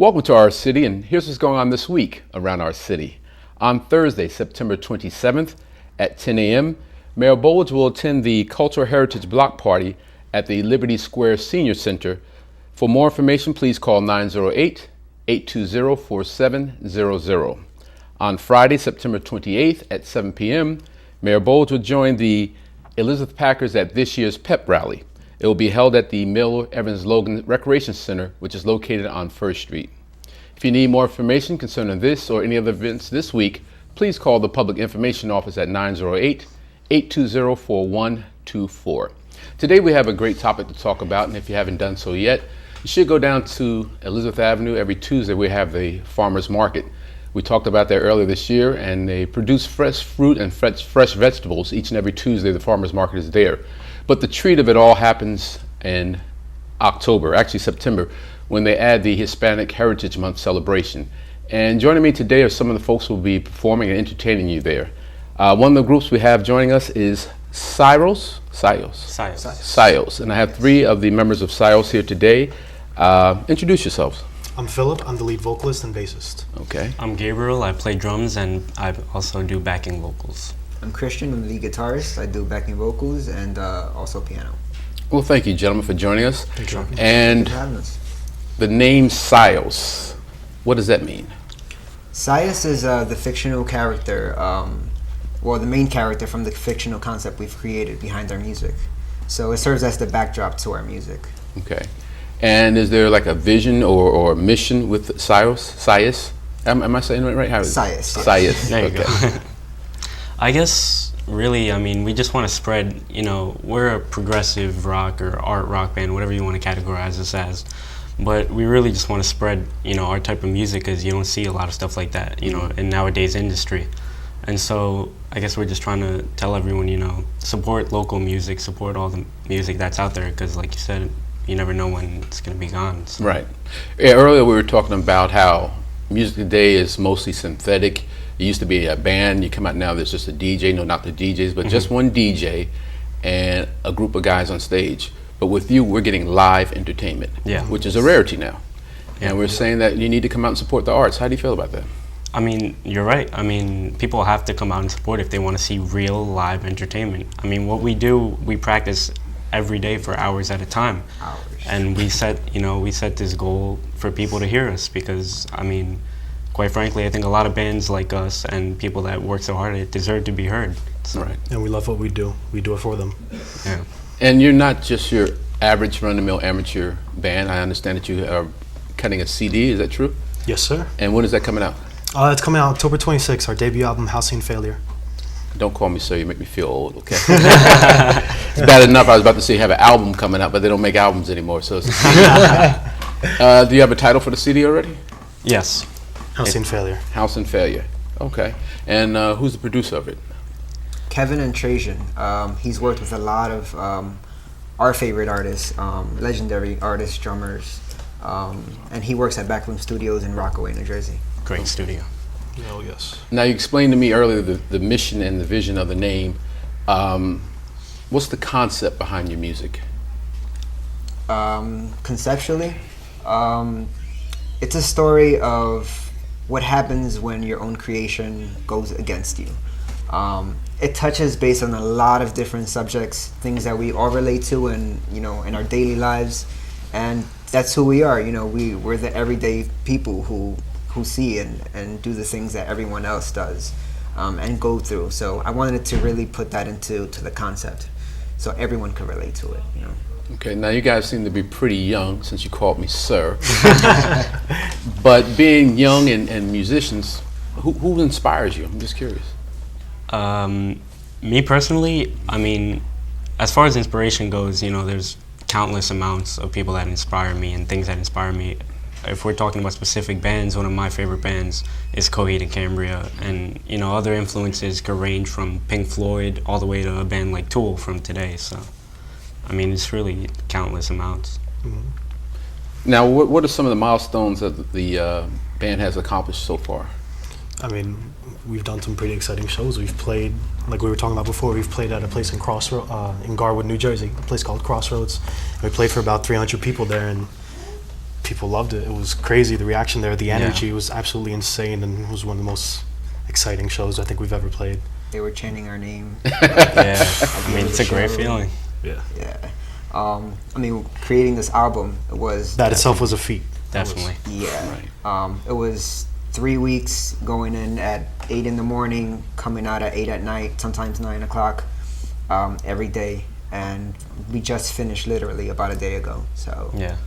Welcome to our city, and here's what's going on this week around our city. On Thursday, September 27th at 10 a.m., Mayor Bowles will attend the Cultural Heritage Block Party at the Liberty Square Senior Center. For more information, please call 908-820-4700. On Friday, September 28th at 7 p.m., Mayor Bowles will join the Elizabeth Packers at this year's pep rally. It will be held at the Miller Evans Logan Recreation Center, which is located on First Street. If you need more information concerning this or any other events this week, please call the Public Information Office at 908-820-4124. Today we have a great topic to talk about, and if you haven't done so yet, you should go down to Elizabeth Avenue. Every Tuesday we have the farmers market. We talked about that earlier this year, and they produce fresh fruit and fresh vegetables each and every Tuesday. The farmers market is there. But the treat of it all happens in October, actually September, when they add the Hispanic Heritage Month celebration. And joining me today are some of the folks who will be performing and entertaining you there. One of the groups we have joining us is Sios. And I have three of the members of Sios here today. Introduce yourselves. I'm Philip. I'm the lead vocalist and bassist. Okay. I'm Gabriel. I play drums and I also do backing vocals. I'm Christian. I'm the lead guitarist. I do backing vocals and also piano. Well, thank you, gentlemen, for joining us. Thank you. And Thank you for having us. the name Sios, what does that mean? Sias is the fictional character, the main character from the fictional concept we've created behind our music. So it serves as the backdrop to our music. Okay. And is there like a vision or mission with Sios? Am I saying it right? How is it? Sias. There you Okay. go. I guess really, we just want to spread, we're a progressive rock or art rock band, whatever you want to categorize us as. But we really just want to spread, our type of music, because you don't see a lot of stuff like that, in nowadays industry. And so I guess we're just trying to tell everyone, support local music, support all the music that's out there, because like you said, you never know when it's going to be gone. So. Right. Yeah, earlier we were talking about how music today is mostly synthetic. It used to be a band. You come out now, there's just a DJ. No, not the DJs, but just one DJ and a group of guys on stage. But with you, we're getting live entertainment, which is a rarity now. And we're saying that you need to come out and support the arts. How do you feel about that? You're right. People have to come out and support if they want to see real live entertainment. What we do, we practice every day for hours at a time. And we set this goal for people to hear us because, quite frankly, I think a lot of bands like us and people that work so hard, it deserve to be heard. So. Right. And we love what we do. We do it for them. Yeah. And you're not just your average run-of-the-mill amateur band. I understand that you are cutting a CD. Is that true? Yes, sir. And when is that coming out? It's coming out October 26th, our debut album, Housing Failure. Don't call me sir, you make me feel old, okay? It's bad enough I was about to say you have an album coming out, but they don't make albums anymore, so it's do you have a title for the CD already? Yes. Housing Failure. House and Failure. Okay. And who's the producer of it? Kevin and Trajan. He's worked with a lot of our favorite artists, legendary artists, drummers, and he works at Backroom Studios in Rockaway, New Jersey. Great studio. Oh, yes. Now, you explained to me earlier the mission and the vision of the name. What's the concept behind your music? Conceptually, it's a story of what happens when your own creation goes against you. It touches based on a lot of different subjects, things that we all relate to in our daily lives, and that's who we are. We're the everyday people who see and do the things that everyone else does and go through. So I wanted to really put that into the concept so everyone could relate to it. Okay, now you guys seem to be pretty young since you called me sir. But being young and musicians, who inspires you? I'm just curious. Me personally, as far as inspiration goes, there's countless amounts of people that inspire me and things that inspire me. If we're talking about specific bands, one of my favorite bands is Coheed and Cambria, and other influences could range from Pink Floyd all the way to a band like Tool from today. So, it's really countless amounts. Mm-hmm. Now, what are some of the milestones that the band has accomplished so far? We've done some pretty exciting shows. We've played, like we were talking about before, we've played at a place in Garwood, New Jersey, a place called Crossroads. We played for about 300 people there, and people loved it. It was crazy. The reaction there, the energy was absolutely insane, and it was one of the most exciting shows I think we've ever played. They were chanting our name. Yeah, I mean, it's a great feeling. Yeah. Yeah. I mean, creating this album was That itself was a feat. Definitely. It was 3 weeks, going in at 8 in the morning, coming out at 8 at night, sometimes 9 o'clock, every day. And we just finished literally about a day ago. So Yeah.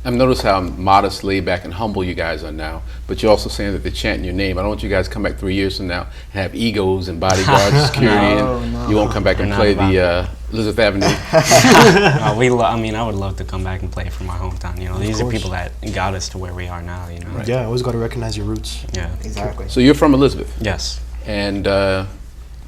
I've noticed how modest, laid back, and humble you guys are now. But you're also saying that they're chanting your name. I don't want you guys to come back 3 years from now and have egos and bodyguards, security, and you won't come back and We're play not the Elizabeth Avenue. I mean, I would love to come back and play for my hometown. You know, these are course. people that got us to where we are now. You know. Yeah, always got to recognize your roots. Yeah. exactly. So you're from Elizabeth, Yes. and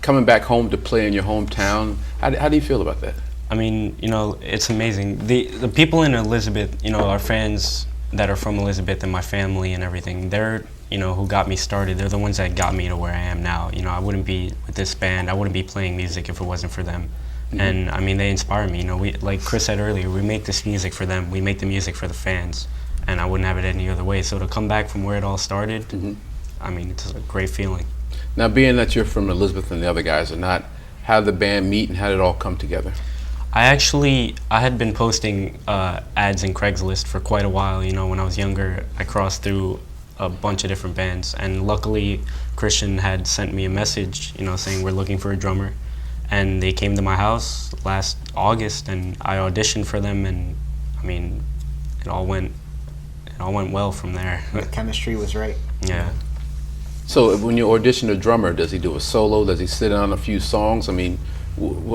coming back home to play in your hometown. How do you feel about that? I mean, you know, it's amazing. The people in Elizabeth, you know, our fans that are from Elizabeth and my family and everything, they're, you know, who got me started. They're the ones that got me to where I am now. You know, I wouldn't be with this band. I wouldn't be playing music if it wasn't for them. And I mean, they inspire me. You know, we, like Chris said earlier, we make this music for them. We make the music for the fans, and I wouldn't have it any other way. So to come back from where it all started, I mean, it's a great feeling. Now, being that you're from Elizabeth and the other guys are not, how did the band meet and how did it all come together? I had been posting ads in Craigslist for quite a while. You know, when I was younger, I crossed through a bunch of different bands, and luckily Christian had sent me a message, you know, saying we're looking for a drummer, and they came to my house last August, and I auditioned for them, and I mean, it all went well from there. The chemistry was right. Yeah. So when you audition a drummer, does he do a solo? Does he sit in on a few songs? I mean,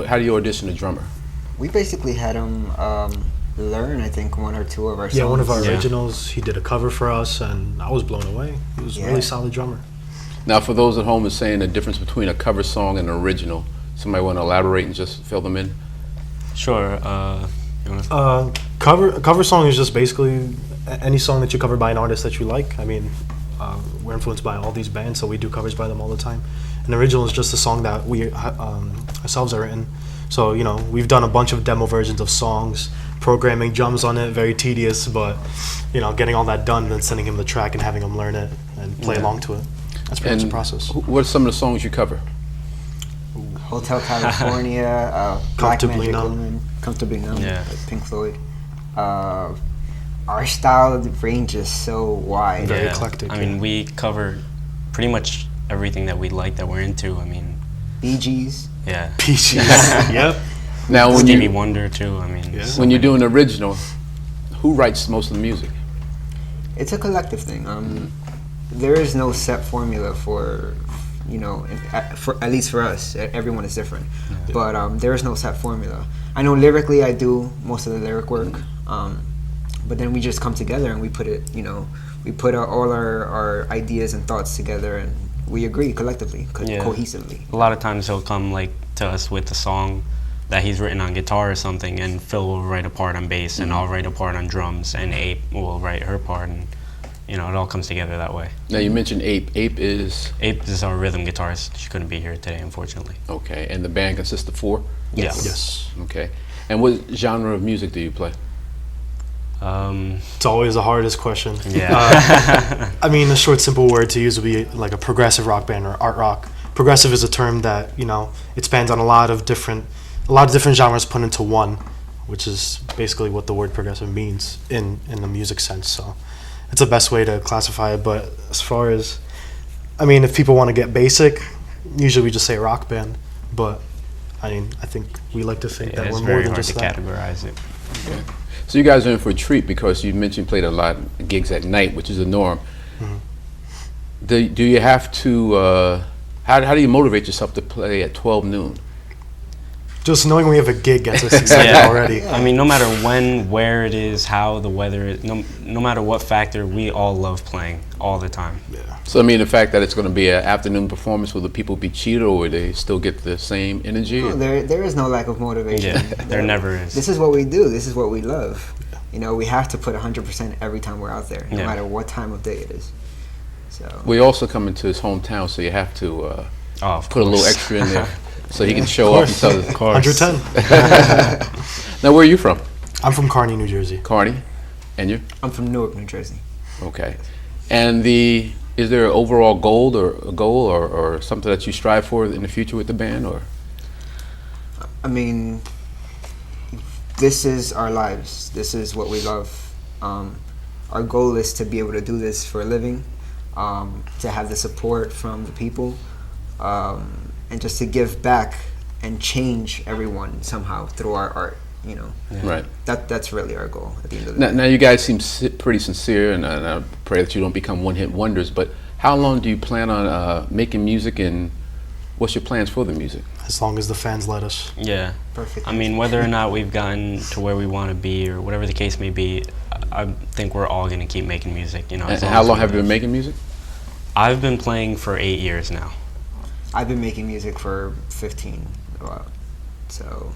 how do you audition a drummer? We basically had him learn, I think, one or two of our songs. Yeah, one of our Yeah. originals. He did a cover for us, and I was blown away. He was a really solid drummer. Now, for those at home who's saying the difference between a cover song and an original, somebody want to elaborate and just fill them in? Sure. You wanna A cover song is just basically any song that you cover by an artist that you like. I mean, we're influenced by all these bands, so we do covers by them all the time. An original is just a song that we ourselves have written. So, you know, we've done a bunch of demo versions of songs, programming drums on it, very tedious, but, you know, getting all that done and then sending him the track and having him learn it and play along to it. That's pretty much the process. What are some of the songs you cover? Hotel California, Black Comfortably Magic Numb. Woman, Comfortably Numb, Yeah. by Pink Floyd. Our style range is so wide. Very eclectic, I mean, yeah. we cover pretty much everything that we like, that we're into. I mean, Bee Gees. yeah. Peaches. Yep. Now, when Stevie you Wonder too. I mean, Yeah. when you do an original, who writes most of the music? It's a collective thing. There is no set formula for, you know, for at least for us. Everyone is different, but there is no set formula. I know lyrically, I do most of the lyric work, but then we just come together and we put it. You know, we put all our ideas and thoughts together, and we agree collectively, cohesively. a lot of times he'll come like to us with a song that he's written on guitar or something, and Phil will write a part on bass, and I'll write a part on drums, and Ape will write her part, and you know, it all comes together that way. Now, you mentioned Ape. Ape is, Ape is our rhythm guitarist. She couldn't be here today, unfortunately. okay, and the band consists of 4? Yes. Yes. Okay. And what genre of music do you play? It's always the hardest question. Yeah. I mean, a short, simple word to use would be like a progressive rock band or art rock. Progressive is a term that, you know, it spans on a lot of different genres put into one, which is basically what the word progressive means in the music sense. So it's the best way to classify it. But as far as, I mean, if people want to get basic, usually we just say rock band. But I mean, I think we like to think that It's we're more very than hard just to that. categorize it. Okay. So you guys are in for a treat because you mentioned you played a lot of gigs at night, which is the norm. Do you have to, how do you motivate yourself to play at 12 noon? Just knowing we have a gig gets us excited already. I mean, no matter when, where it is, how the weather is, no matter what factor, we all love playing all the time. So I mean, the fact that it's going to be an afternoon performance, will the people be cheated or will they still get the same energy? No, there is no lack of motivation. Yeah, there never is. This is what we do. This is what we love. You know, we have to put 100% every time we're out there, no Yeah. matter what time of day it is. So We also come into his hometown, so you have to Of put a little course. extra in there so he can show up and tell us. 110. Now, where are you from? I'm from Kearney, New Jersey. Kearney. And you? I'm from Newark, New Jersey. Okay. And is there an overall goal or something that you strive for in the future with the band, or? I mean, this is our lives. This is what we love. Our goal is to be able to do this for a living, to have the support from the people, and just to give back and change everyone somehow through our art. You know, Right. That's really our goal at the end of the day. Now you guys seem pretty sincere, and I pray that you don't become one-hit wonders. But how long do you plan on making music, and what's your plans for the music? As long as the fans let us. Yeah. Perfect. I mean, whether or not we've gotten to where we want to be or whatever the case may be, I think we're all going to keep making music. You know. And as how as long we have you live. been making music? I've been playing for 8 years now. I've been making music for 15. So,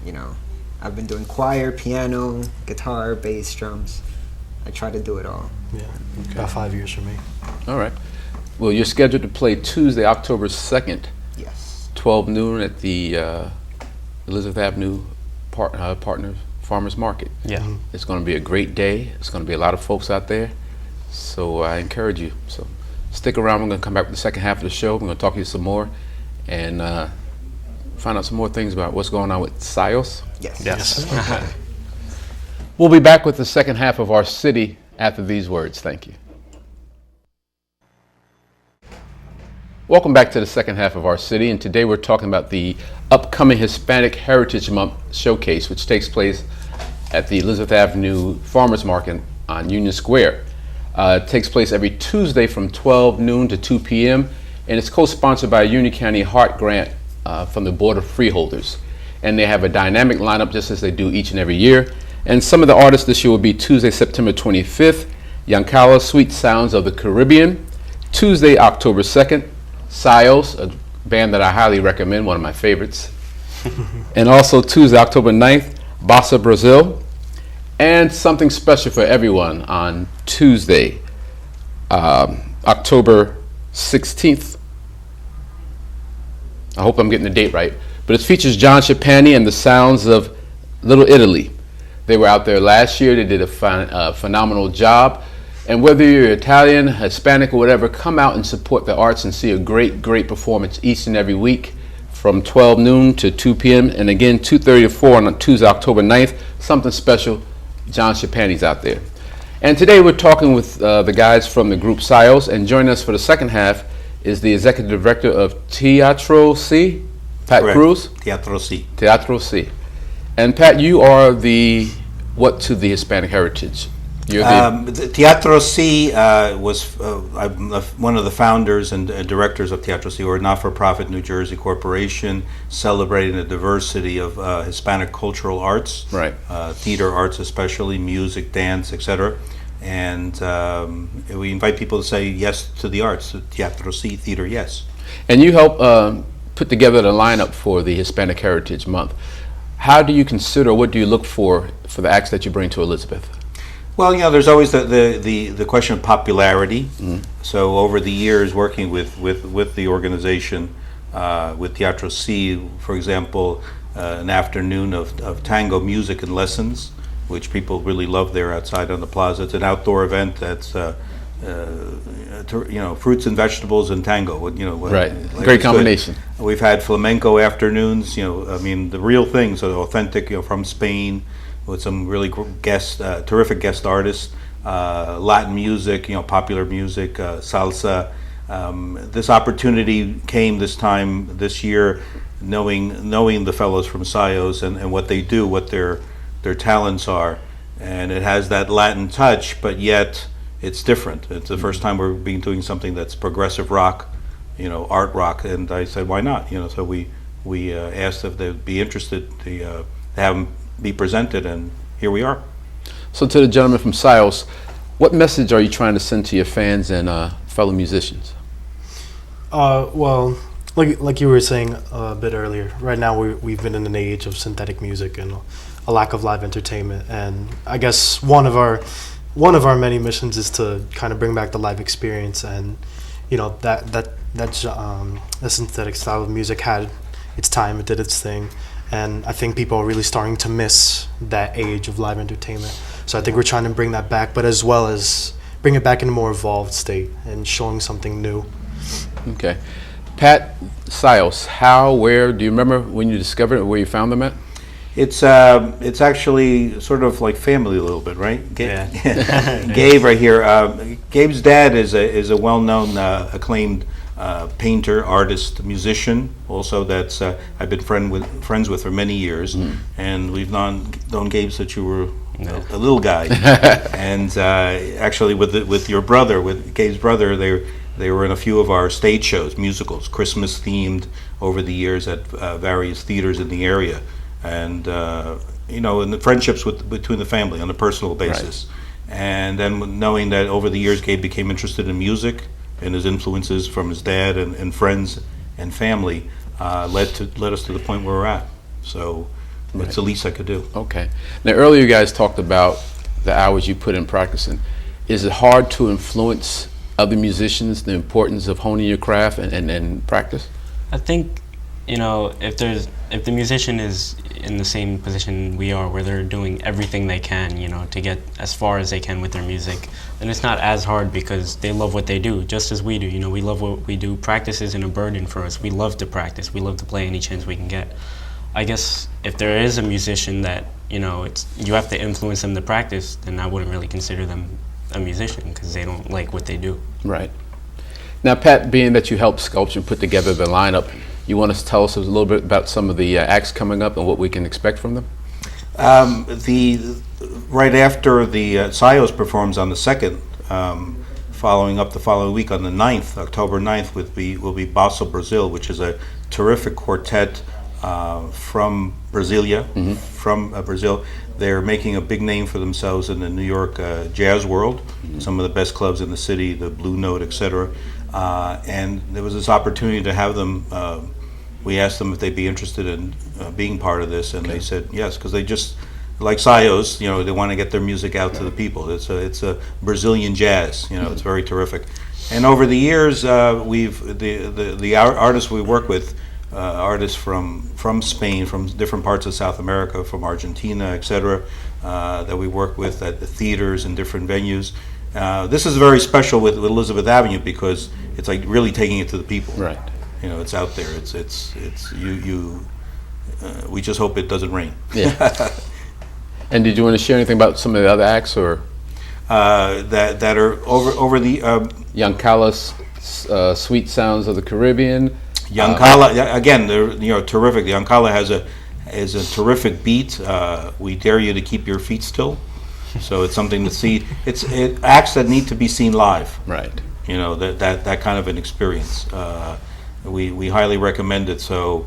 you know, I've been doing choir, piano, guitar, bass, drums. I try to do it all. Yeah, about 5 years for me. All right. Well, you're scheduled to play Tuesday, October 2nd, Yes. 12 noon at the Elizabeth Avenue Partners Farmers Market. Yeah. It's going to be a great day. It's going to be a lot of folks out there. So I encourage you. So stick around. We're going to come back with the second half of the show. We're going to talk to you some more and find out some more things about what's going on with SIOS. Yes. Yes. We'll be back with the second half of Our City after these words. Thank you. Welcome back to the second half of Our City, and today we're talking about the upcoming Hispanic Heritage Month Showcase, which takes place at the Elizabeth Avenue Farmers Market on Union Square. It takes place every Tuesday from 12 noon to 2 p.m., and it's co-sponsored by a Union County Heart Grant from the Board of Freeholders. And they have a dynamic lineup just as they do each and every year. And some of the artists this year will be Tuesday, September 25th, Yankala Sweet Sounds of the Caribbean. Tuesday, October 2nd, SIOS, a band that I highly recommend, one of my favorites. And also Tuesday, October 9th, Bossa Brazil. And something special for everyone on Tuesday, October 16th. I hope I'm getting the date right. But it features John Chapani and the Sounds of Little Italy. They were out there last year. They did a phenomenal job. And whether you're Italian, Hispanic, or whatever, come out and support the arts and see a great, great performance each and every week from 12 noon to 2 p.m. And again, 2:30 to 4 on Tuesday, October 9th. Something special. John Chapani's out there. And today we're talking with the guys from the group SIOS. And joining us for the second half is the executive director of Teatro C, Pat Correct. Cruz. Teatro C. Teatro C. And Pat, you are what to the Hispanic heritage? You're The Teatro C was I'm one of the founders and directors of Teatro C, or a not-for-profit New Jersey corporation celebrating the diversity of Hispanic cultural arts, Right. Theater arts especially, music, dance, etc. And we invite people to say yes to the arts. Teatro C, theater, yes. And you help put together the lineup for the Hispanic Heritage Month. How do you consider, what do you look for the acts that you bring to Elizabeth? Well, you know, there's always the question of popularity. Mm-hmm. So over the years, working with the organization, with Teatro C, for example, an afternoon of tango music and lessons, which people really love there outside on the plaza. It's an outdoor event that's fruits and vegetables and tango. Right, like great combination. We've had flamenco afternoons. I mean, the real thing, so authentic, from Spain, with some really terrific guest artists, Latin music, popular music, salsa. This opportunity came this year, knowing the fellows from SIOS and what they do, what their talents are, and it has that Latin touch, but yet it's different. It's the first time we're doing something that's progressive rock, art rock, and I said, why not? So we asked if they'd be interested to have them be presented, and here we are. So to the gentleman from SIOS, what message are you trying to send to your fans and fellow musicians? Well, like you were saying a bit earlier, right now we've been in an age of synthetic music and a lack of live entertainment, and I guess one of our many missions is to kind of bring back the live experience, and that synthetic style of music had its time, it did its thing, and I think people are really starting to miss that age of live entertainment. So I think we're trying to bring that back, but as well as bring it back in a more evolved state and showing something new. Okay. Pat, Sios, how, where, do you remember when you discovered it, where you found them at? It's actually sort of like family a little bit, right? Yeah. Gabe right here. Gabe's dad is a well-known, acclaimed painter, artist, musician. Also, that's I've been friends with for many years, and we've known Gabe since you were a little guy. And actually, with your brother, with Gabe's brother, they were in a few of our stage shows, musicals, Christmas themed, over the years at various theaters in the area. And and the friendships between the family on a personal basis, and then knowing that over the years Gabe became interested in music, and his influences from his dad and friends and family led us to the point where we're at. So it's the least I could do. Okay. Now earlier you guys talked about the hours you put in practicing. Is it hard to influence other musicians, the importance of honing your craft and practice? I think, if the musician is in the same position we are, where they're doing everything they can, to get as far as they can with their music, then it's not as hard because they love what they do, just as we do. We love what we do. Practice isn't a burden for us. We love to practice. We love to play any chance we can get. I guess if there is a musician that, you have to influence them to practice, then I wouldn't really consider them a musician because they don't like what they do. Right. Now, Pat, being that you helped sculpt and put together the lineup, you want to tell us a little bit about some of the acts coming up and what we can expect from them? Right after the Sios performs on the 2nd, following up the following week on the 9th, October 9th, will be Bossa Brazil, which is a terrific quartet from Brasilia, from Brazil. They're making a big name for themselves in the New York jazz world, some of the best clubs in the city, the Blue Note, etc. And there was this opportunity to have them. We asked them if they'd be interested in being part of this, and they said yes, because they just, like Sios, they want to get their music out to the people. It's a Brazilian jazz, it's very terrific. And over the years, the artists we work with, artists from Spain, from different parts of South America, from Argentina, etc., that we work with at the theaters and different venues. This is very special with Elizabeth Avenue because it's like really taking it to the people. Right. It's out there. It's you. We just hope it doesn't rain. Yeah. And did you want to share anything about some of the other acts, or that are over the Yankala's Sweet Sounds of the Caribbean? Yankala again. They're terrific. Yankala has a terrific beat. We dare you to keep your feet still. So it's something to see. It's acts that need to be seen live. Right. That kind of an experience. We highly recommend it. So,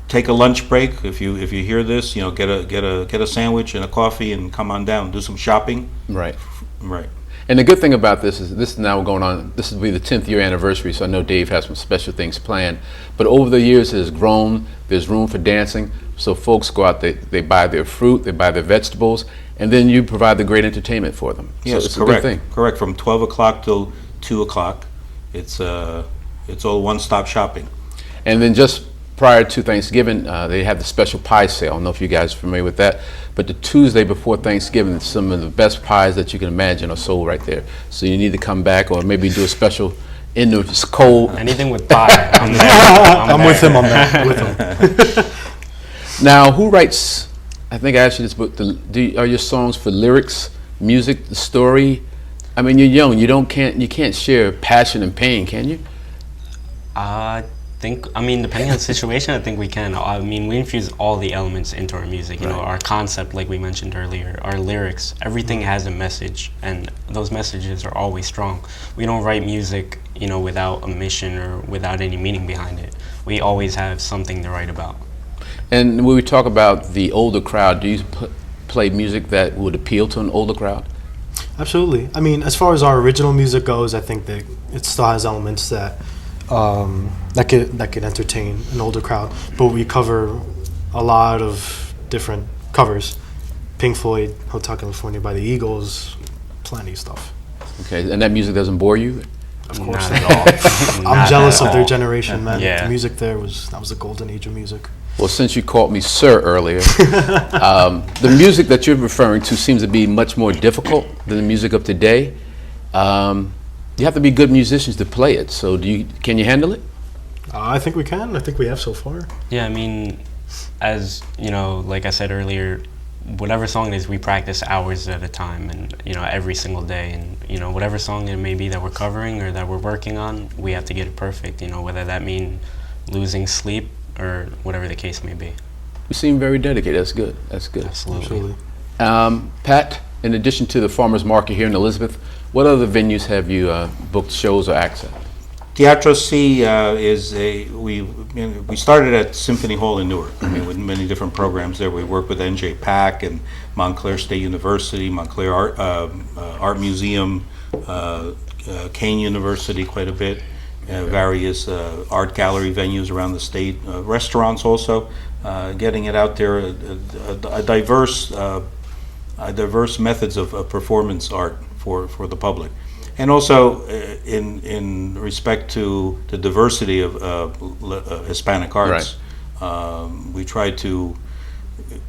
take a lunch break if you hear this. Get a sandwich and a coffee and come on down. Do some shopping. Right. Right. And the good thing about this is now going on. This will be the 10th year anniversary, so I know Dave has some special things planned. But over the years, it has grown. There's room for dancing. So folks go out, they buy their fruit, they buy their vegetables, and then you provide the great entertainment for them. Yes, so it's correct. a good thing. Correct. From 12 o'clock till 2 o'clock, it's all one-stop shopping. And then just prior to Thanksgiving, they have the special pie sale. I don't know if you guys are familiar with that, but the Tuesday before Thanksgiving, some of the best pies that you can imagine are sold right there. So you need to come back, or maybe do a special in the cold. Anything with pie, I'm there. I'm with him on that. With him. Now, who writes? I think I asked you this, but are your songs for lyrics, music, the story? I mean, you're young. You can't share passion and pain, can you? Depending on the situation, I think we can. We infuse all the elements into our music. Our concept, like we mentioned earlier, our lyrics, everything has a message, and those messages are always strong. We don't write music, without a mission or without any meaning behind it. We always have something to write about. And when we talk about the older crowd, do you play music that would appeal to an older crowd? Absolutely. As far as our original music goes, I think that it still has elements that could entertain an older crowd. But we cover a lot of different covers. Pink Floyd, Hotel California by the Eagles, plenty of stuff. Okay, and that music doesn't bore you? Of course Not they at all. I'm Not jealous at of their all. generation, man. Yeah. The music there was the golden age of music. Well, since you called me sir earlier, the music that you're referring to seems to be much more difficult than the music of today. You have to be good musicians to play it. So, can you handle it? I think we can. I think we have so far. Yeah, I mean, as you know, like I said earlier, whatever song it is, we practice hours at a time, and every single day, and whatever song it may be that we're covering or that we're working on, we have to get it perfect. Whether that mean losing sleep or whatever the case may be. You seem very dedicated. That's good. That's good. Absolutely. Pat, in addition to the farmers market here in Elizabeth, what other venues have you booked shows or acts at? Teatro C we started at Symphony Hall in Newark. I mean, with many different programs there. We work with NJ Pack and Montclair State University, Montclair Art Museum, Kane University quite a bit, various art gallery venues around the state, restaurants also, getting it out there, a diverse methods of performance art for the public. And also, in respect to the diversity of Hispanic arts, we try to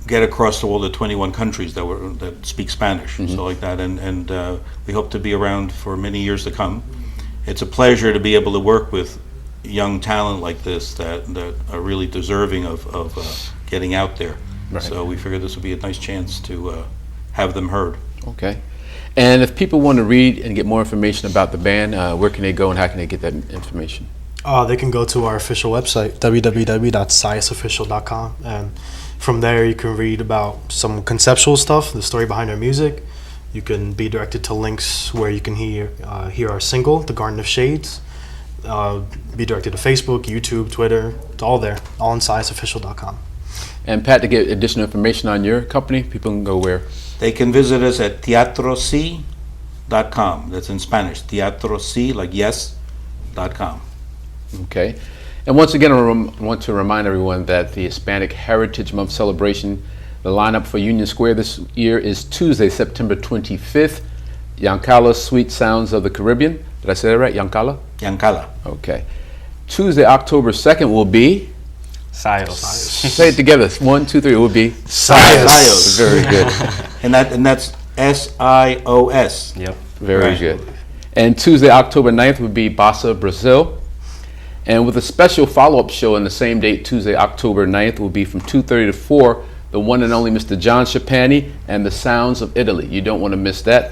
get across to all the 21 countries that speak Spanish and stuff like that. And we hope to be around for many years to come. It's a pleasure to be able to work with young talent like this that are really deserving of getting out there. Right. So we figured this would be a nice chance to have them heard. Okay. And if people want to read and get more information about the band, where can they go and how can they get that information? They can go to our official website, www.siasofficial.com, and from there you can read about some conceptual stuff, the story behind our music. You can be directed to links where you can hear our single, The Garden of Shades. Be directed to Facebook, YouTube, Twitter. It's all there, all on siasofficial.com. And Pat, to get additional information on your company, people can go where? They can visit us at teatroc.com. That's in Spanish. Teatroc, like yes.com. Okay. And once again, I want to remind everyone that the Hispanic Heritage Month celebration, the lineup for Union Square this year is Tuesday, September 25th, Yancala Sweet Sounds of the Caribbean. Did I say that right? Yancala? Yancala. Okay. Tuesday, October 2nd will be? Sios. Say it together. 1, 2, 3. It will be? Sios. Very good. And that's SIOS. Yep. Very Right. good. And Tuesday, October 9th would be Bossa Brazil. And with a special follow-up show on the same date, Tuesday, October 9th, will be from 2:30 to 4, the one and only Mr. John Schapani and the Sounds of Italy. You don't want to miss that.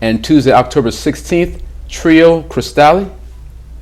And Tuesday, October 16th, Trio Cristalli.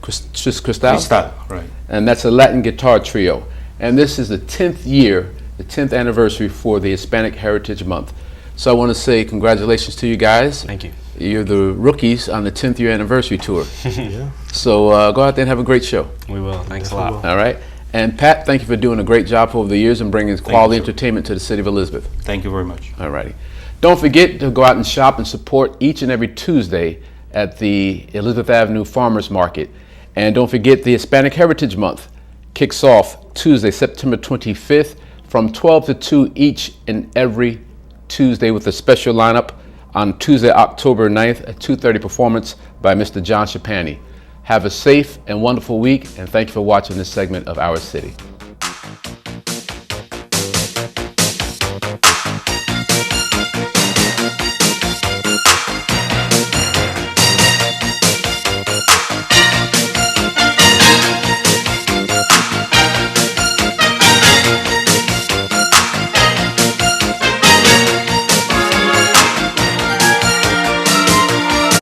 Cristal? Cristal, right. And that's a Latin guitar trio. And this is the 10th year, the 10th anniversary for the Hispanic Heritage Month. So I want to say congratulations to you guys. Thank you. You're the rookies on the 10th year anniversary tour. Yeah. So go out there and have a great show. We will. Thanks a Yes, we lot. will. All right. And Pat, thank you for doing a great job over the years and bringing quality you, sir. entertainment to the city of Elizabeth. Thank you very much. All righty. Don't forget to go out and shop and support each and every Tuesday at the Elizabeth Avenue Farmers Market. And don't forget the Hispanic Heritage Month kicks off Tuesday, September 25th from 12 to 2 each and every Tuesday with a special lineup on Tuesday, October 9th at 2:30 performance by Mr. John Schapani. Have a safe and wonderful week, and thank you for watching this segment of Our City.